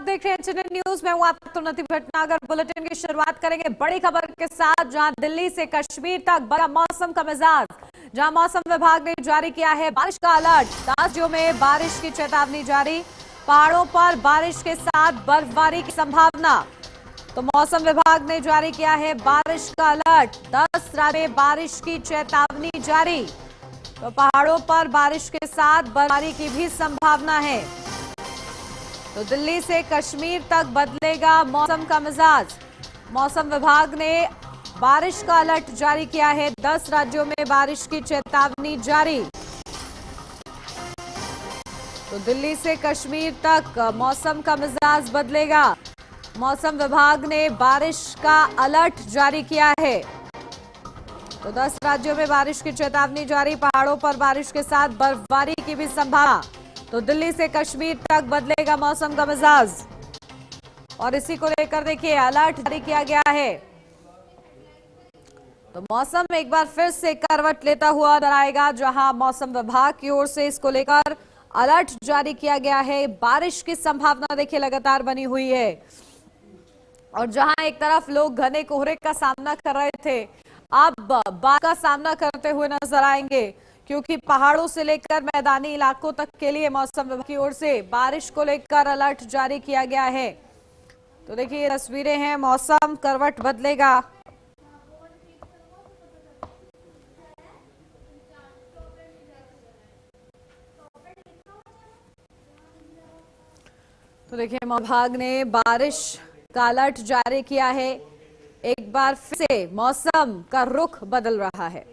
देख रहे हैं चैनल न्यूज में। हूं आपको नती भटनागर। बुलेटिन की शुरुआत करेंगे बड़ी खबर के साथ, जहां दिल्ली से कश्मीर तक बड़ा मौसम का मिजाज, जहां मौसम विभाग ने जारी किया है बारिश का अलर्ट। 10 राज्यों में बारिश की चेतावनी जारी, पहाड़ों पर बारिश के साथ बर्फबारी की संभावना। तो मौसम विभाग ने जारी किया है बारिश का अलर्ट। 10 राज्यों में बारिश की चेतावनी जारी, तो पहाड़ों पर बारिश के साथ बर्फबारी की भी संभावना है। तो दिल्ली से कश्मीर तक बदलेगा मौसम का मिजाज। मौसम विभाग ने बारिश का अलर्ट जारी किया है। 10 राज्यों में बारिश की चेतावनी जारी। तो दिल्ली से कश्मीर तक मौसम का मिजाज बदलेगा। मौसम विभाग ने बारिश का अलर्ट जारी किया है। तो 10 राज्यों में बारिश की चेतावनी जारी, पहाड़ों पर बारिश के साथ बर्फबारी की भी संभावना। तो दिल्ली से कश्मीर तक बदलेगा मौसम का मिजाज, और इसी को लेकर देखिए अलर्ट जारी किया गया है। तो मौसम एक बार फिर से करवट लेता हुआ नजर आएगा, जहां मौसम विभाग की ओर से इसको लेकर अलर्ट जारी किया गया है। बारिश की संभावना देखिए लगातार बनी हुई है, और जहां एक तरफ लोग घने कोहरे का सामना कर रहे थे, अब बारिश का सामना करते हुए नजर आएंगे, क्योंकि पहाड़ों से लेकर मैदानी इलाकों तक के लिए मौसम विभाग की ओर से बारिश को लेकर अलर्ट जारी किया गया है। तो देखिए ये तस्वीरें हैं, मौसम करवट बदलेगा। तो देखिए विभाग ने बारिश का अलर्ट जारी किया है। एक बार फिर से मौसम का रुख बदल रहा है।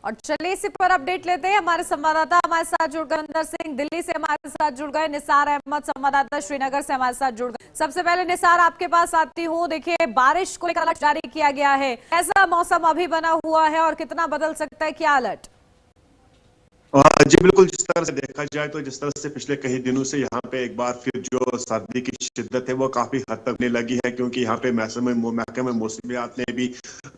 और चलिए इसी पर अपडेट लेते हैं। हमारे संवाददाता हमारे साथ जुड़ गए, अंदर सिंह दिल्ली से हमारे साथ जुड़ गए, निसार अहमद संवाददाता श्रीनगर से हमारे साथ जुड़ गए। सबसे पहले निसार आपके पास आती हूँ। देखिए बारिश को लेकर अलर्ट जारी किया गया है, ऐसा मौसम अभी बना हुआ है और कितना बदल सकता है, क्या अलर्ट? जी बिल्कुल, जिस तरह से देखा जाए तो जिस तरह से पिछले कई दिनों से यहाँ पे एक बार फिर जो सर्दी की शिद्दत है वो काफी हद तक होने लगी है, क्योंकि यहाँ पे महकमे मौसमियात ने भी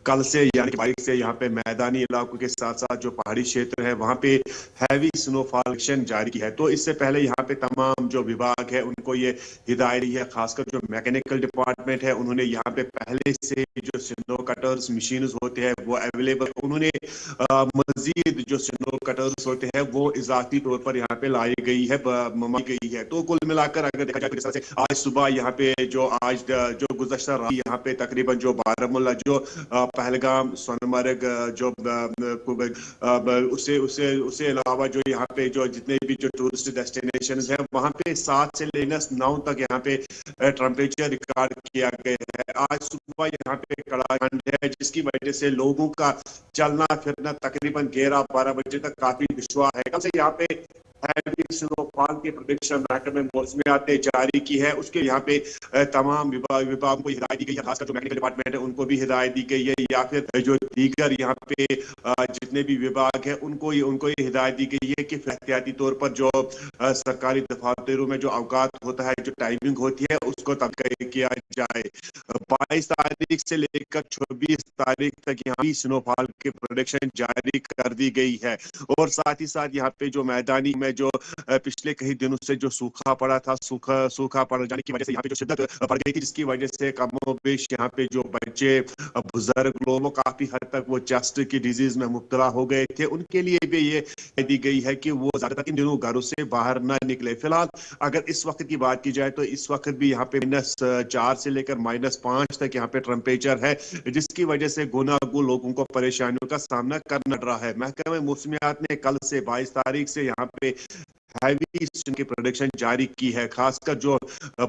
कल से यानी कि 22 से यहाँ पे मैदानी इलाकों के साथ साथ जो पहाड़ी क्षेत्र है वहाँ पे हैवी स्नोफॉल जारी की है। तो इससे पहले यहाँ पे तमाम जो विभाग है उनको ये हिदायत दी है, खासकर जो मैकेनिकल डिपार्टमेंट है उन्होंने यहाँ पे पहले से जो स्नो कटर्स मशीन होते हैं वो अवेलेबल, उन्होंने मजीद जो स्नो कटर्स होते हैं वो इजाफी तौर पर यहाँ पे लाई गई है, मंगाई गई है। तो कुल मिलाकर अगर देखा जाए तो जिस तरह से आज सुबह यहाँ पे जो गुज़श्ता रात यहाँ पे तकरीबन जो बारामूला जो पहलगाम सोनमर्ग जो उससे अलावा जो यहाँ पे जो जितने भी जो टूरिस्ट डेस्टिनेशंस हैं वहाँ पे 7 से लेकर 9 तक यहाँ पे टेम्परेचर रिकॉर्ड किया गया है। आज सुबह यहाँ पे कड़ा ठंड है, जिसकी वजह से लोगों का चलना फिरना तकरीबन 11-12 बजे तक काफी दुश्वार है। कल से यहाँ पे हैवी स्नोफॉल की प्रेडिक्शन महकमे मौसमियात ने जारी की है, उसके यहाँ पे तमाम विभागों को हिदायत दी गई है, खासकर जो मैकेनिकल डिपार्टमेंट है उनको भी हिदायत दी गई है, या फिर जो दीगर यहाँ पे जितने भी विभाग है उनको ये हिदायत दी गई है कि एहतियाती तौर पर जो सरकारी दफातरों में जो अवकात होता है, जो टाइमिंग होती है उसको तब्दील किया जाए। 22 तारीख से लेकर 26 तारीख तक यहाँ स्नोफॉल की प्रेडिक्शन जारी कर दी गई है, और साथ ही साथ यहाँ पे जो मैदानी में जो पिछले कई दिनों से जो सूखा पड़ा था, सूखा पड़ जाने की वजह से यहाँ पे जो शिद्दत बढ़ गई थी, जिसकी वजह से कमोबेश यहाँ पे जो बच्चे बुजुर्ग लोग वो काफी हद तक वो चेस्ट की डिजीज में मुब्तला हो गए थे, उनके लिए भी ये दी गई है कि वो ज्यादातर इन दिनों घरों से बाहर ना निकले। फिलहाल अगर इस वक्त की बात की जाए तो इस वक्त भी यहाँ पे -4 से लेकर -5 तक यहाँ पे टेम्परेचर है, जिसकी वजह से गुनागू लोगों को परेशानियों का सामना करना पड़ रहा है। महकमे मौसमियात ने कल से 22 तारीख से यहाँ पे हैवी स्नो की प्रेडिक्शन जारी की है, खासकर जो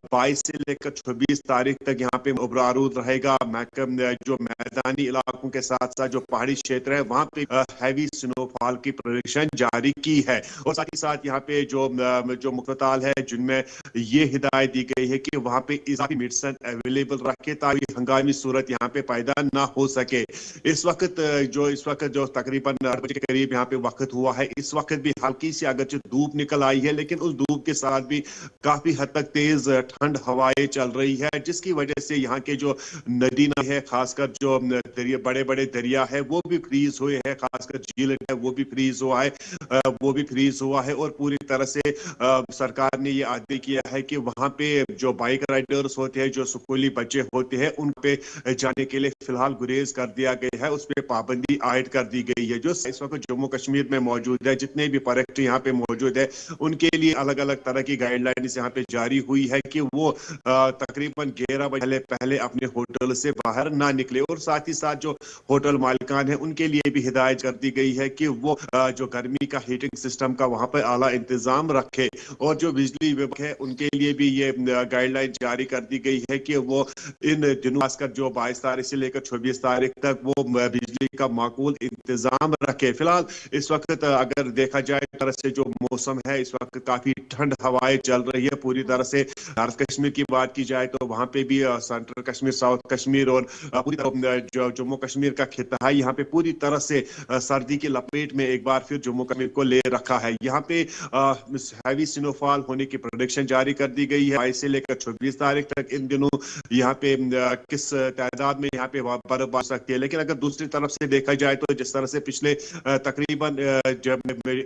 22 से लेकर 26 तारीख तक यहाँ पे उबरारूद रहेगा। महकमे जो मैदानी इलाकों के साथ साथ जो पहाड़ी क्षेत्र है वहाँ पे हैवी स्नोफॉल की प्रेडिक्शन जारी की है, और साथ ही साथ यहाँ पे जो मुख्ताल है जिनमें ये हिदायत दी गई है कि वहाँ पे इजाफी मेडिसिन अवेलेबल रखे ताकि हंगामी सूरत यहाँ पे पैदा ना हो सके। इस वक्त जो तकरीबन 8 बजे के करीब यहाँ पे वक्त हुआ है, इस वक्त भी हल्की सी अगर धूप निकल आई है, लेकिन उस धूप के साथ भी काफी हद तक तेज ठंड हवाएं चल रही है, जिसकी वजह से यहाँ के जो नदी है, खासकर जो दरिया, बड़े बड़े दरिया है, वो भी फ्रीज हुए हैं, खासकर झील है वो भी फ्रीज हुआ है, और पूरी तरह से सरकार ने ये आदेश किया है कि वहां पे जो बाइक राइडर्स होते हैं, जो स्कूली बच्चे होते हैं, उन पे जाने के लिए फिलहाल गुरेज कर दिया गया है, उस पे पाबंदी आयद कर दी गई है। जो इस वक्त जम्मू कश्मीर में मौजूद है, जितने भी पर्यटक यहाँ पे मौजूद है, उनके लिए अलग अलग तरह की गाइडलाइंस यहाँ पे जारी हुई है कि वो तकरीबन 11 बजे पहले अपने होटल से बाहर ना निकले, और साथ ही साथ जो होटल मालिकान है उनके लिए भी हिदायत कर दी गई है कि वो जो गर्मी का हीटिंग सिस्टम का वहां पर आला इंतजाम रखे, और जो बिजली विभाग है उनके लिए भी ये गाइडलाइन जारी कर दी गई है कि वो इन दिनों खासकर जो 22 तारीख से लेकर 24 तारीख तक वो बिजली का माकूल इंतजाम रखे। फिलहाल इस वक्त अगर देखा जाए तरह से जो मौसम है, इस वक्त काफी ठंड हवाएं चल रही है पूरी तरह से। नॉर्थ कश्मीर की बात की जाए तो वहां पे भी सेंट्रल कश्मीर, साउथ कश्मीर और पूरी तरह जो जम्मू कश्मीर का खिता है, यहाँ पे पूरी तरह से सर्दी की लपेट में एक बार फिर जम्मू कश्मीर को ले रखा है। यहाँ पे हैवी स्नोफॉल होने की प्रेडिक्शन जारी कर दी गई है 22 से लेकर 26 तारीख तक। इन दिनों यहाँ पे किस तादाद में यहाँ पे बर्फ आ सकती है, लेकिन अगर दूसरी तरफ से देखा जाए तो जिस तरह से पिछले तकरीबन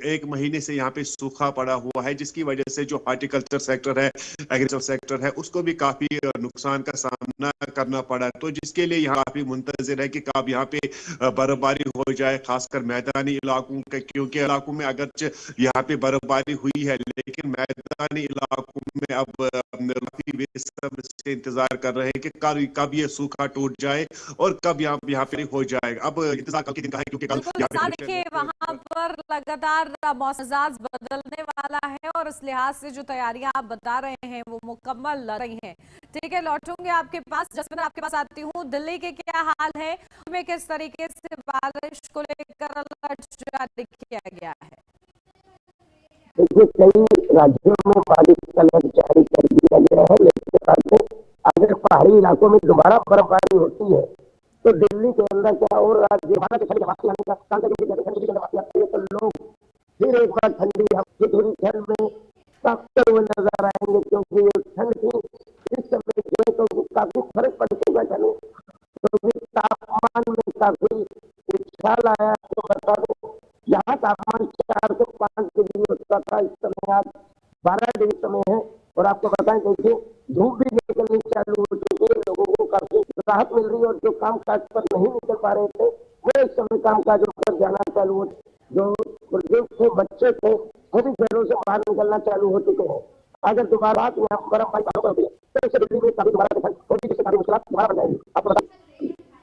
एक महीने से यहाँ पे सूखा पड़ा हुआ है, जिसकी वजह से जो हॉर्टिकल्चर सेक्टर है, एग्रीकल्चर सेक्टर है, उसको भी काफी नुकसान का सामना करना पड़ा, तो जिसके लिए यहाँ काफी मुंतजिर है कि कब यहाँ पे बर्फबारी हो जाए, खासकर मैदानी इलाकों के, क्योंकि इलाकों में अगर यहाँ पे बर्फबारी हुई है, लेकिन मैदानी इलाकों में अब बेसब्री से इंतजार कर रहे हैं कि कब ये सूखा टूट जाए और कब यहाँ पे हो जाएगा। अब इंतजार कल के दिन का है, क्योंकि कल देखिए वहां पर लगातार मौसम मिजाज बदलने वाला है, और इस लिहाज से जो तैयारियां आप बता रहे हैं वो मुकम्मल लग रही हैं। ठीक है, लौटूंगे आपके पास। जसविंदर, आपके पास आती हूँ। दिल्ली के क्या हाल है, में किस तरीके से बारिश को लेकर अलर्ट जारी किया गया है? देखिए, कई राज्यों में बारिश का अलर्ट जारी कर दिया गया है, लेकिन अगर पहाड़ी इलाकों में दोबारा बर्फबारी होती है तो दिल्ली के अंदर क्या और राज्य तो लोग फिर एक बार ठंडी हफ्ते थोड़ी ठंड में कांपते हुए नजर आएंगे, क्योंकि ये ठंड थी इस समय जो है तो काफी फर्क पड़ चुका है, क्योंकि तापमान में काफी उछाल आया। तो बता दें, यहाँ तापमान 4 से 5 डिग्री होता था, इस समय आज 12 डिग्री समय है। और आपको बताएं, देखिए धूप भी निकलनी चालू हो चुकी है, लोगों को काफी राहत मिल रही है, और जो काम काज पर नहीं निकल पा रहे थे वो इस समय काम काजों पर जाना चालू हो, जो बुजुर्ग थे, बच्चे थे, वो भी घरों से बाहर निकलना चालू हो चुके हैं। अगर दोबारा यहाँ बर्फबारी तो इससे दिल्ली में काफी दोबारा छोटी से काफी मुश्किल दोबारा बन जाएगी। आपको बताएं,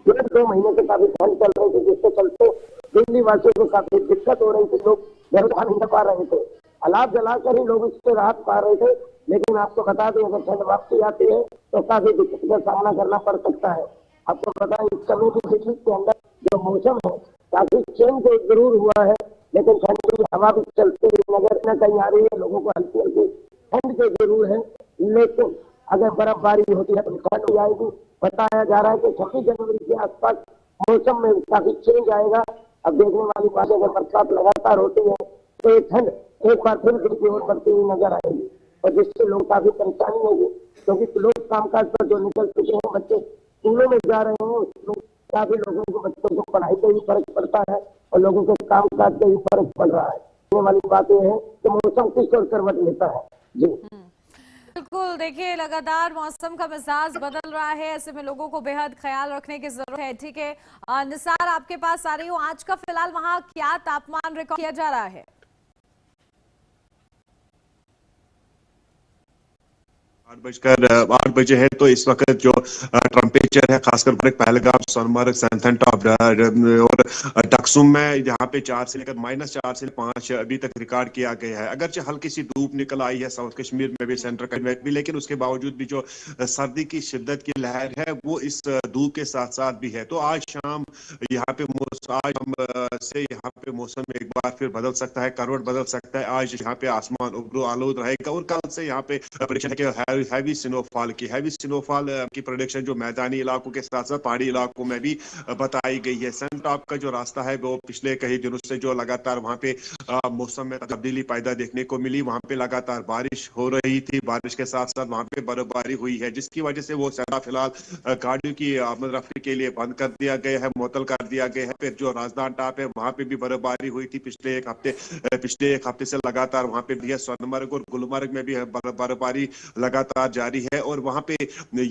1-2 महीने से काफी ठंड चल रही थी, जिसके चलते दिल्ली वासियों को काफी दिक्कत हो रही थी, लोग घरों से बाहर नहीं निकल पा रहे थे, अलाव जलाकर ही लोग इससे राहत पा रहे थे। लेकिन आपको बता दें, अगर ठंड वापसी आती है तो काफी दिक्कत का सामना करना पड़ सकता है। आपको बताएं, इस समय भी दिल्ली के अंदर जो मौसम है काफी चेंज जरूर हुआ है, लेकिन ठंडी हवा भी चलती नजर न कहीं आ रही है, लोगों को हल्की हल्की ठंड तो जरूर है, लेकिन अगर बर्फबारी होती है तो ठंड हो जाएगी। बताया जा रहा है कि 26 जनवरी के आसपास मौसम में काफी चेंज आएगा। अब देखने वाली बात है, अगर बरसात लगातार होती है तो ये ठंड एक बार फिर दिल की ओर बढ़ती हुई नजर आएगी, और जिससे लोग काफी परेशानी होगी, क्योंकि लोग कामकाज पर जो निकल चुके हैं, बच्चे स्कूलों में जा रहे हैं, उसमें काफी लोगों को, बच्चों को पढ़ाई पे भी फर्क पड़ता है और लोगों के कामकाज पे भी फर्क पड़ रहा है। ये वाली बात यह है कि मौसम किस ओर करवट लेता है। जी बिल्कुल, देखिए लगातार मौसम का मिजाज बदल रहा है, ऐसे में लोगों को बेहद ख्याल रखने की जरूरत है। ठीक है, निसार आपके पास आ रही हूँ। आज का फिलहाल वहाँ क्या तापमान रिकॉर्ड किया जा रहा है? 8 बजे है, तो इस वक्त जो टेम्परेचर है, खासकर पहलगाम, सोनमर्ग, सैंथन टॉप और डक्सुम में यहाँ पे 4 से लेकर -4 से 5 अभी तक रिकॉर्ड किया गया है। अगरचे हल्की सी धूप निकल आई है साउथ कश्मीर में भी, सेंट्रल कश्मीर में भी, लेकिन उसके बावजूद भी जो सर्दी की शिद्दत की लहर है वो इस धूप के साथ साथ भी है। तो आज शाम यहाँ पे यहाँ पे मौसम एक बार फिर बदल सकता है, करवट बदल सकता है। आज यहाँ पे आसमान उब्रो आलूद रहेगा, और कल से यहाँ पे प्रेडिक्शन है कि हैवी स्नोफॉल की प्रेडिक्शन जो मैदान मैदानी इलाकों के साथ साथ पहाड़ी इलाकों में भी बताई गई है। सन टॉप का जो रास्ता है वो पिछले कई दिनों से जो लगातार वहां पे मौसम में तब्दीली पैदा देखने को मिली, वहां पे लगातार बारिश हो रही थी, बारिश के साथ साथ वहां पे बर्फबारी हुई है, जिसकी वजह से वो सड़क फिलहाल गाड़ियों की आमद रफ्ती के लिए बंद कर दिया गया है, मुअत्तल कर दिया गया है। फिर जो राजधान टॉप है वहां पे भी बर्फबारी हुई थी पिछले एक हफ्ते से लगातार वहां पे भी है। सोनमर्ग और गुलमर्ग में भी बर्फबारी लगातार जारी है और वहां पे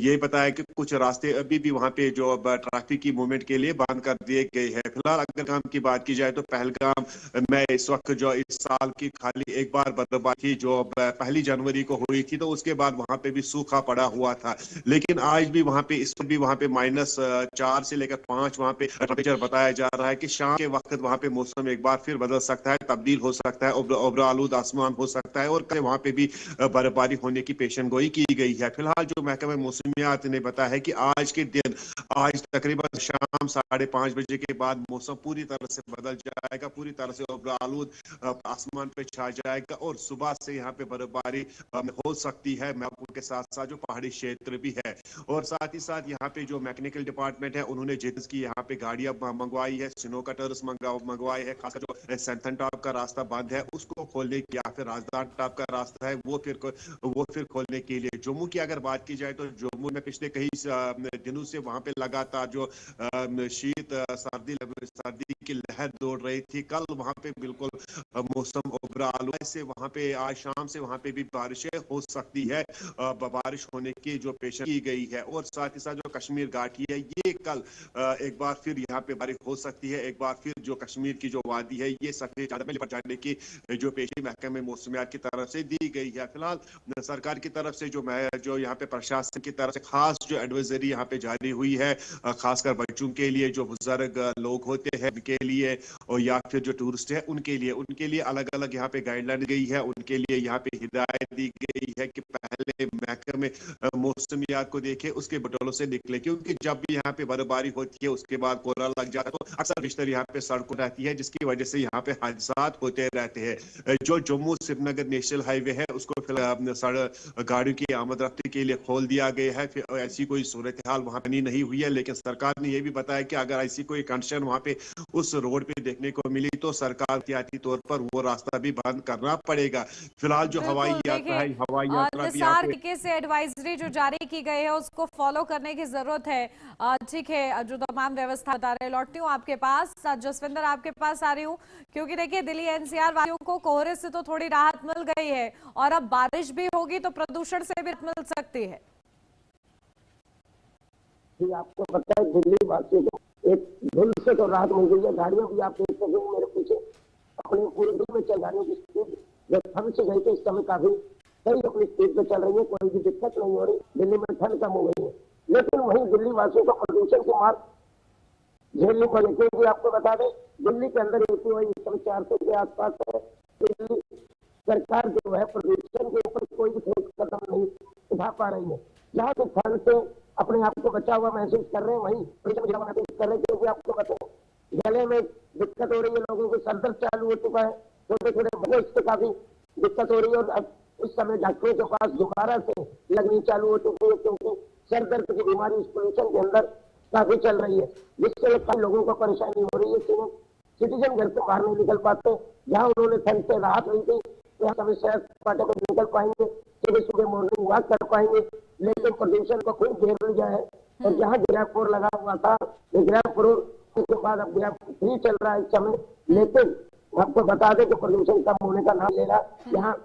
ये बताया कि कुछ रास्ते अभी भी वहां पे जो ट्रैफिक की मूवमेंट के लिए बंद कर दिए गए हैं। फिलहाल अगर काम की बात की जाए तो पहलगाम में इस वक्त जो इस साल की खाली एक बार बर्फबारी थी जो 1 जनवरी को हुई थी, तो उसके बाद वहां पे भी सूखा पड़ा हुआ था। लेकिन आज भी वहां पे इस भी वहां पे -4 से लेकर 5 वहां पे टेम्परेचर बताया जा रहा है कि शाम के वक्त वहां पे मौसम एक बार फिर बदल सकता है, तब्दील हो सकता है, उब्र आलूद आसमान हो सकता है और वहां पे भी बर्फबारी होने की पेशनगोई की गई है। फिलहाल जो महकमा मौसमियात ने बताया है कि आज के दिन आज तकरीबन शाम 5:30 बजे के बाद मौसम पूरी तरह से बदल जाएगा, पूरी तरह से उब्र आलूद आसमान पे छा जाएगा और सुबह से यहाँ पे बर्फबारी हो सकती है महबूब के साथ साथ जो पहाड़ी क्षेत्र भी है। और साथ ही साथ यहाँ पे जो मैकेनिकल डिपार्टमेंट है उन्होंने जेट्स की यहाँ पे गाड़ियां मंगवाई है, स्नो कटर्स मंगवाए हैं, खासकर जो सैंथन टॉप का रास्ता बंद है उसको खोलने की, या फिर राजधान टॉप का रास्ता है वो फिर खोलने के लिए। जम्मू की अगर बात की जाए तो जम्मू में पिछले कई दिनों से वहां पे लगातार जो शीत सर्दी की लहर दौड़ रही थी, कल वहां पे बिल्कुल मौसम उबरा आलू से वहां पे आज शाम से वहां पे भी बारिशें हो सकती है, बारिश होने की जो पेशन की गई है। और साथ ही साथ जो कश्मीर घाटी है ये कल एक बार फिर यहाँ पे बारिश हो सकती है, एक बार फिर जो कश्मीर की जो वादी है ये सफेद चादर में लिपट जाने की जो पेशी महकमे मौसमियात की तरफ से दी गई है। फिलहाल सरकार की तरफ से जो यहाँ पे प्रशासन की तरफ से खास जो एडवाइजरी यहाँ पे जारी हुई है, खासकर बच्चों के लिए, जो बुजुर्ग लोग होते हैं उनके लिए और या फिर जो टूरिस्ट है उनके लिए अलग अलग यहाँ पे गाइडलाइन गई है, उनके लिए यहाँ पे हिदायत दी गई है कि पहले महकमे मौसमियात को देखे उसके बटोलों से निकले, क्योंकि जब भी यहाँ पे बर्फबारी होती है उसके बाद कोहरा लग जाता है तो अक्सर बिश्तर यहाँ पे सड़कों रहती है, जिसकी वजह से यहाँ पे हादसा होते रहते हैं। जो जम्मू श्रीनगर नेशनल हाईवे है उसको फिलहाल गाड़ियों की आमद रफ्ती के लिए खोल दिया गया है। फिर ऐसी कोई सूरत हाल वहां पर नहीं हुई है, लेकिन सरकार ने यह भी बताया कि अगर ऐसी कोई कंडीशन वहां पे उस रोड पे देखने को मिली तो सरकार एहतियाती तौर पर वो रास्ता भी बंद करना पड़ेगा। फिलहाल जो हवाई यात्रा है, हवाई यात्रा भी यहाँ पे से एडवाइजरी जो जारी की गई है उसको फॉलो करने की जरूरत है। ठीक है, जो तमाम व्यवस्था बता रहे, लौटती हूँ आपके पास। जसविंदर आपके पास आ रही हूँ, क्योंकि देखिए दिल्ली एनसीआर वासियों को कोहरे से तो थोड़ी राहत मिल गई है और अब बारिश भी होगी तो प्रदूषण से भी मिल सकती है। आपको पता है दिल्ली वासियों को एक धुंध से तो राहत मिल गई है। गाड़ियों की आप देख सकते हो मेरे पीछे अपनी पूरी दिल्ली में चल गाड़ियों की स्पीड जब ठंड से गई थी इस समय काफी सही अपनी स्पीड पे चल रही है, कोई भी दिक्कत नहीं हो रही। दिल्ली में ठंड कम हो गई है, लेकिन वहीं दिल्ली वासियों को प्रदूषण की मार झेलनी पड़ी, क्योंकि आपको बता दें दिल्ली के अंदर AQI इस समय 400 के आसपास है। दिल्ली सरकार जो है प्रदूषण के ऊपर कोई भी ठोस कदम नहीं उठा पा रही है। जहाँ से ठंड से अपने आप को बचा हुआ महसूस कर रहे हैं वहीं महसूस कर रहे हैं, क्योंकि आपको पता है गले में दिक्कत हो रही है, लोगों को सर दर्द चालू हो चुका है, छोटे छोटे बच्चों इससे काफी दिक्कत हो रही है और अब इस समय डॉक्टरों के पास दोबारा से लगनी चालू हो चुकी है, क्योंकि सर दर्द की बीमारी इस पोल्यूशन के अंदर काफी चल रही है, जिससे कई लोगों को परेशानी हो रही है। सिटीजन घर से बाहर नहीं निकल पाते, जहाँ उन्होंने ठंड से राहत ली थी यहाँ समय शहर पाटे पर निकल पाएंगे, सुबह सुबह मॉर्निंग वॉक कर पाएंगे, लेकिन प्रदूषण को खूब घेर लिया है। और जहाँ गिरापुर लगा हुआ था गिरापुर उसके बाद अब गिरापुर चल रहा है इस समय, लेकिन आपको बता दें कि प्रदूषण कम होने का नाम ले रहा। यहाँ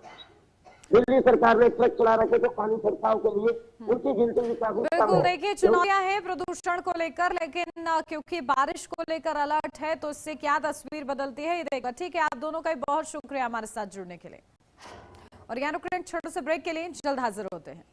दिल्ली सरकार ने ट्रक चला रखे थे पानी छिड़काव के लिए, उनकी गिनती भी काफी कम है। देखिए चुनौतियां हैं प्रदूषण को लेकर, लेकिन क्योंकि बारिश को लेकर अलर्ट है तो इससे क्या तस्वीर बदलती है ये देखा। ठीक है, आप दोनों का बहुत शुक्रिया हमारे साथ जुड़ने के लिए। और यहाँ रुक रहे हैं छोटे से ब्रेक के लिए, जल्द हाजिर होते हैं।